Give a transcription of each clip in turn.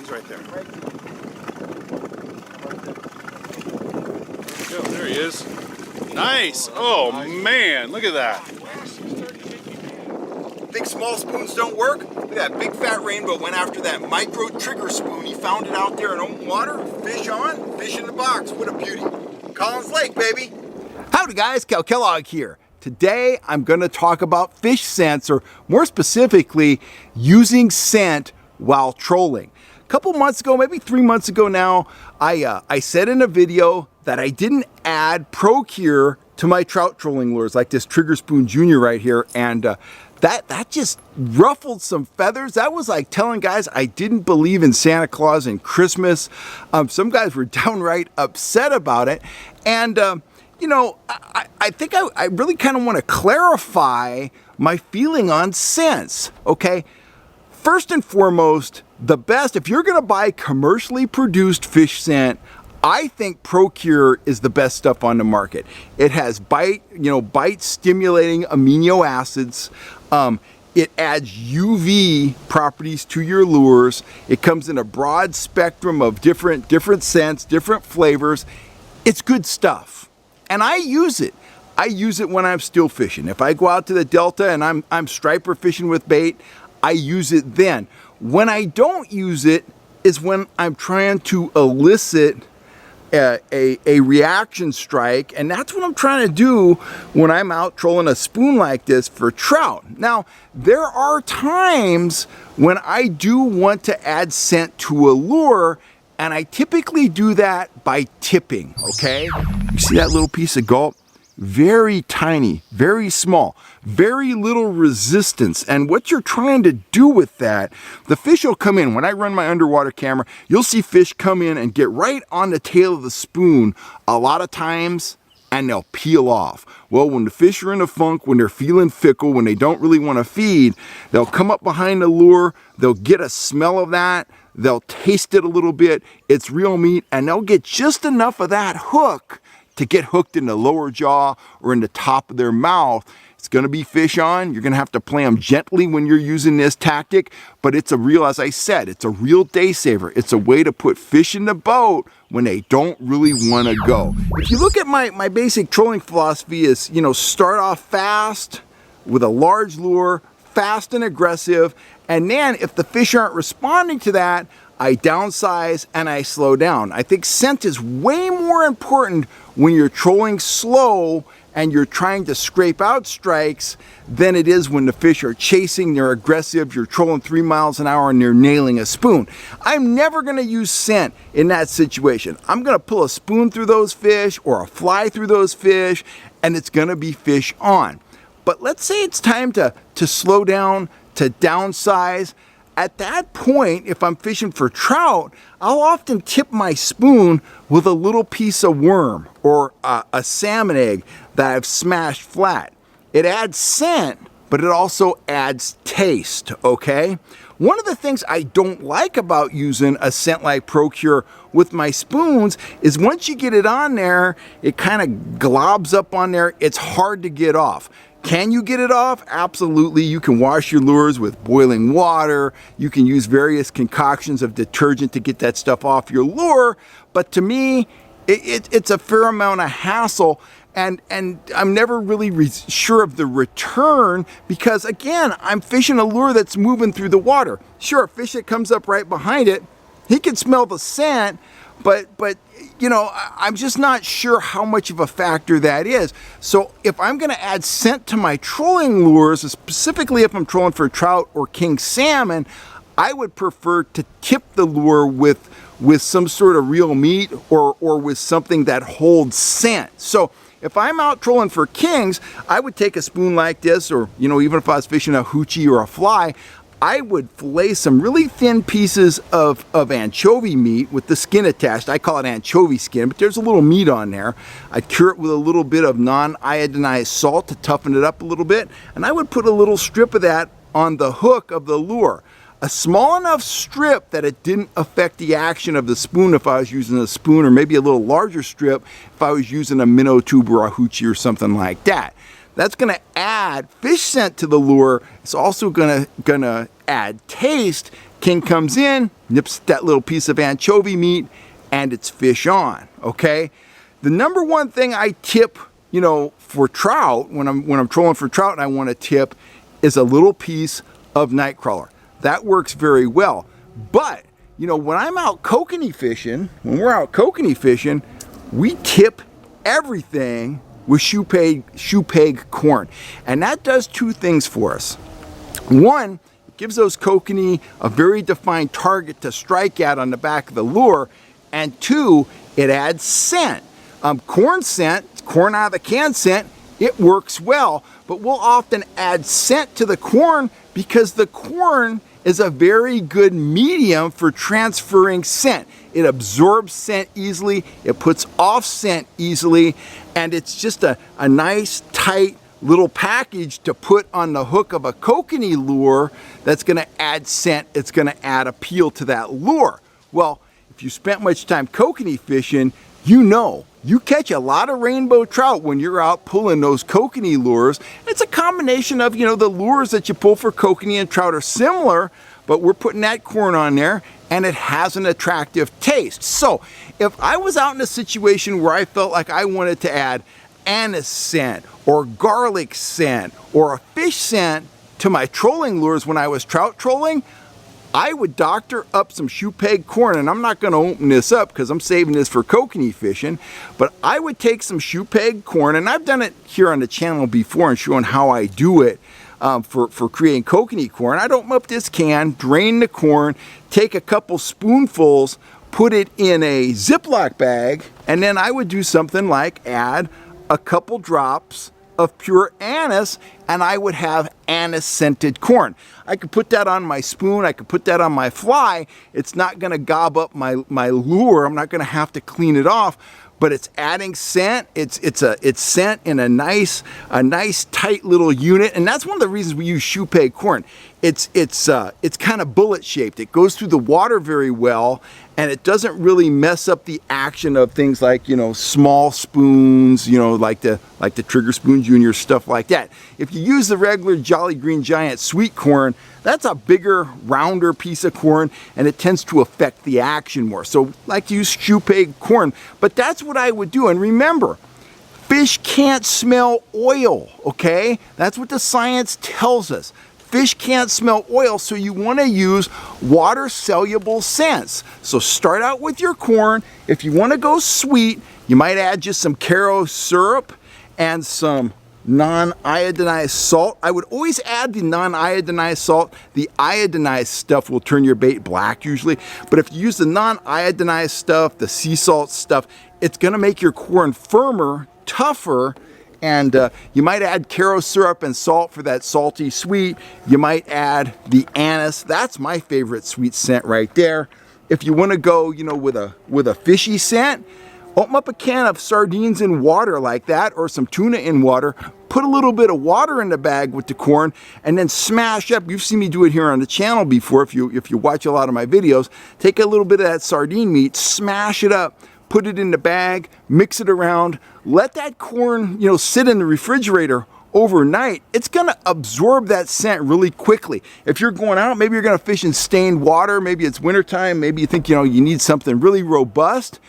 He's right there. Go, there he is. Nice. Oh man, look at that. Think small spoons don't work? Look at that big fat rainbow went after that micro trigger spoon. He found it out there in open water. Fish on, fish in the box. What a beauty. Collins Lake, baby. Howdy guys, Cal Kellogg here. Today I'm going to talk about fish scents, or more specifically, using scent while trolling. A couple months ago, maybe 3 months ago now, I said in a video that I didn't add Procure to my trout trolling lures, like this Trigger Spoon Junior right here, and that just ruffled some feathers. That was like telling guys I didn't believe in Santa Claus and Christmas. Some guys were downright upset about it, and you know, I think I really kind of want to clarify my feeling on scents, okay? First and foremost, the best, if you're going to buy commercially produced fish scent, I think Procure is the best stuff on the market. It has bite stimulating amino acids. It adds UV properties to your lures. It comes in a broad spectrum of different scents, different flavors. It's good stuff. And I use it. I use it when I'm still fishing. If I go out to the Delta and I'm striper fishing with bait, I use it then. When I don't use it is when I'm trying to elicit a reaction strike, and that's what I'm trying to do when I'm out trolling a spoon like this for trout. Now, there are times when I do want to add scent to a lure, and I typically do that by tipping, okay? You see that little piece of gulp? Very tiny, very small, very little resistance. And what you're trying to do with that, the fish will come in. When I run my underwater camera, you'll see fish come in and get right on the tail of the spoon a lot of times, and they'll peel off. Well, when the fish are in a funk, when they're feeling fickle, when they don't really want to feed, they'll come up behind the lure, they'll get a smell of that, they'll taste it a little bit, it's real meat, and they'll get just enough of that hook to get hooked in the lower jaw or in the top of their mouth. It's gonna be fish on. You're gonna have to play them gently when you're using this tactic, but it's a real, as I said, it's a real day saver. It's a way to put fish in the boat when they don't really wanna go. If you look at my basic trolling philosophy is, start off fast with a large lure, fast and aggressive, and then if the fish aren't responding to that, I downsize and I slow down. I think scent is way more important when you're trolling slow and you're trying to scrape out strikes than it is when the fish are chasing, they're aggressive, you're trolling 3 miles an hour and they're nailing a spoon. I'm never gonna use scent in that situation. I'm gonna pull a spoon through those fish or a fly through those fish, and it's gonna be fish on. But let's say it's time to slow down, to downsize. At that point, if I'm fishing for trout, I'll often tip my spoon with a little piece of worm or a salmon egg that I've smashed flat. It adds scent, but it also adds taste, okay? One of the things I don't like about using a scent like Procure with my spoons is once you get it on there, it kind of globs up on there. It's hard to get off. Can you get it off? Absolutely. You can wash your lures with boiling water. You can use various concoctions of detergent to get that stuff off your lure. But to me, it's a fair amount of hassle. And I'm never really sure of the return because, again, I'm fishing a lure that's moving through the water. Sure, a fish that comes up right behind it, he can smell the scent, but I'm just not sure how much of a factor that is. So if I'm going to add scent to my trolling lures, specifically if I'm trolling for trout or king salmon, I would prefer to tip the lure with some sort of real meat or with something that holds scent. So if I'm out trolling for kings, I would take a spoon like this, or even if I was fishing a hoochie or a fly, I would fillet some really thin pieces of anchovy meat with the skin attached. I call it anchovy skin, but there's a little meat on there. I'd cure it with a little bit of non-iodinized salt to toughen it up a little bit, and I would put a little strip of that on the hook of the lure. A small enough strip that it didn't affect the action of the spoon if I was using a spoon, or maybe a little larger strip if I was using a minnow tube or a hoochie or something like that. That's going to add fish scent to the lure. It's also going to add taste, King comes in, nips that little piece of anchovy meat, and it's fish on, okay? The number one thing I tip, you know, for trout, when I'm trolling for trout and I want to tip, is a little piece of nightcrawler. That works very well. But, you know, when I'm out kokanee fishing, when we're out kokanee fishing, we tip everything with shoe peg corn. And that does two things for us. One, it gives those kokanee a very defined target to strike at on the back of the lure. And two, it adds scent. Corn scent, corn out of the can scent, it works well, but we'll often add scent to the corn because the corn is a very good medium for transferring scent. It absorbs scent easily, it puts off scent easily, and it's just a nice, tight little package to put on the hook of a kokanee lure that's gonna add scent, it's gonna add appeal to that lure. Well, if you spent much time kokanee fishing, you know, you catch a lot of rainbow trout when you're out pulling those kokanee lures. It's a combination of, you know, the lures that you pull for kokanee and trout are similar, but we're putting that corn on there and it has an attractive taste. So if I was out in a situation where I felt like I wanted to add anise scent or garlic scent or a fish scent to my trolling lures when I was trout trolling, I would doctor up some shoe peg corn, and I'm not going to open this up because I'm saving this for kokanee fishing, but I would take some shoe peg corn, and I've done it here on the channel before and showing how I do it for creating kokanee corn. I'd open up this can, drain the corn, take a couple spoonfuls, put it in a Ziploc bag, and then I would do something like add a couple drops of pure anise, and I would have anise scented corn. I could put that on my spoon, I could put that on my fly. It's not gonna gob up my lure, I'm not gonna have to clean it off, but it's adding scent, it's scent in a nice tight little unit, and that's one of the reasons we use shoe peg corn. It's kind of bullet shaped. It goes through the water very well, and it doesn't really mess up the action of things like, you know, small spoons, you know, like the Trigger Spoon Junior, stuff like that. If you use the regular Jolly Green Giant sweet corn, that's a bigger, rounder piece of corn, and it tends to affect the action more. So like to use shoe peg corn, but that's what I would do. And remember, fish can't smell oil, okay? That's what the science tells us. Fish can't smell oil, so you want to use water-soluble scents. So start out with your corn. If you want to go sweet, you might add just some Caro syrup and some non-iodinized salt. I would always add the non-iodinized salt. The iodinized stuff will turn your bait black usually, but if you use the non-iodinized stuff, the sea salt stuff, it's going to make your corn firmer, tougher, and you might add Caro syrup and salt for that salty sweet. You might add the anise. That's my favorite sweet scent right there. If you want to go, you know, with a fishy scent, open up a can of sardines in water like that, or some tuna in water. Put a little bit of water in the bag with the corn, and then smash up. You've seen me do it here on the channel before. If you watch a lot of my videos, take a little bit of that sardine meat, smash it up, put it in the bag, mix it around, let that corn, you know, sit in the refrigerator overnight. It's gonna absorb that scent really quickly. If you're going out, maybe you're gonna fish in stained water, maybe it's wintertime, maybe you think, you know, you need something really robust,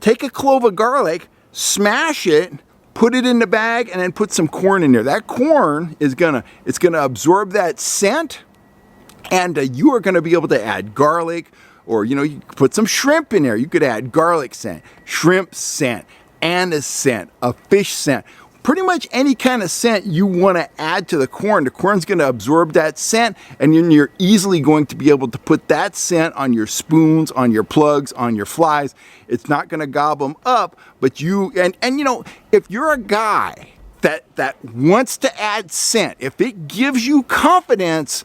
take a clove of garlic, smash it, put it in the bag, and then put some corn in there. That corn is gonna absorb that scent, and you are gonna be able to add garlic, or, you know, you could put some shrimp in there. You could add garlic scent, shrimp scent, anise scent, a fish scent. Pretty much any kind of scent you want to add to the corn. The corn's going to absorb that scent, and then you're easily going to be able to put that scent on your spoons, on your plugs, on your flies. It's not going to gob them up, but you, and you know, if you're a guy that wants to add scent, if it gives you confidence,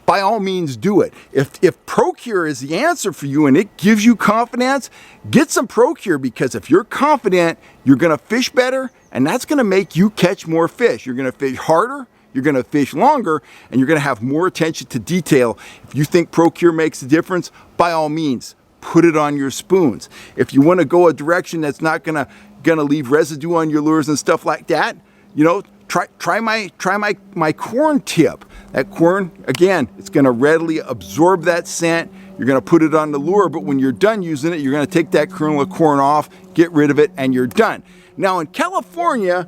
by all means do it. If Procure is the answer for you and it gives you confidence, get some Procure, because if you're confident, you're gonna fish better, and that's gonna make you catch more fish. You're gonna fish harder, you're gonna fish longer, and you're gonna have more attention to detail. If you think Procure makes a difference, by all means, put it on your spoons. If you wanna go a direction that's not gonna leave residue on your lures and stuff like that, you know, try my corn tip. That corn, again, it's gonna readily absorb that scent. You're gonna put it on the lure, but when you're done using it, you're gonna take that kernel of corn off, get rid of it, and you're done. Now in California,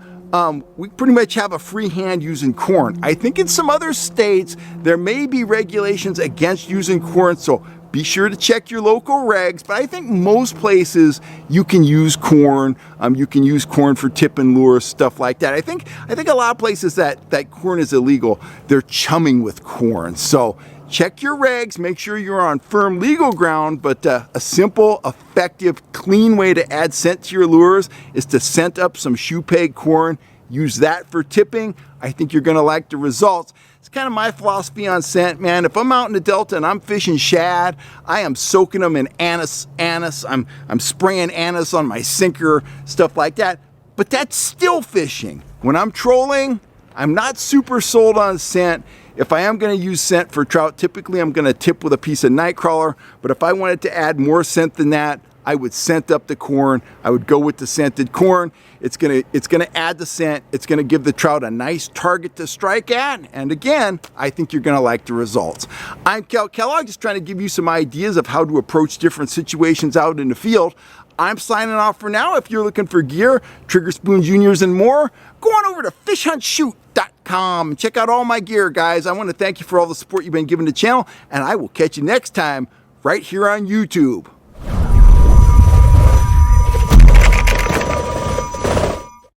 we pretty much have a free hand using corn. I think in some other states, there may be regulations against using corn, so be sure to check your local regs, but I think most places you can use corn. You can use corn for tipping lures, stuff like that. I think a lot of places that corn is illegal, they're chumming with corn. So check your regs, make sure you're on firm legal ground, but a simple, effective, clean way to add scent to your lures is to scent up some shoe peg corn. Use that for tipping. I think you're gonna like the results. It's kind of my philosophy on scent, man. If I'm out in the Delta and I'm fishing shad, I am soaking them in anise. I'm spraying anise on my sinker, stuff like that. But that's still fishing. When I'm trolling, I'm not super sold on scent. If I am gonna use scent for trout, typically I'm gonna tip with a piece of night crawler, but if I wanted to add more scent than that, I would scent up the corn. I would go with the scented corn. It's gonna add the scent. It's gonna give the trout a nice target to strike at. And again, I think you're gonna like the results. I'm Cal Kellogg, just trying to give you some ideas of how to approach different situations out in the field. I'm signing off for now. If you're looking for gear, trigger spoons, juniors, and more, go on over to fishhuntshoot.com and check out all my gear, guys. I want to thank you for all the support you've been giving the channel, and I will catch you next time right here on YouTube.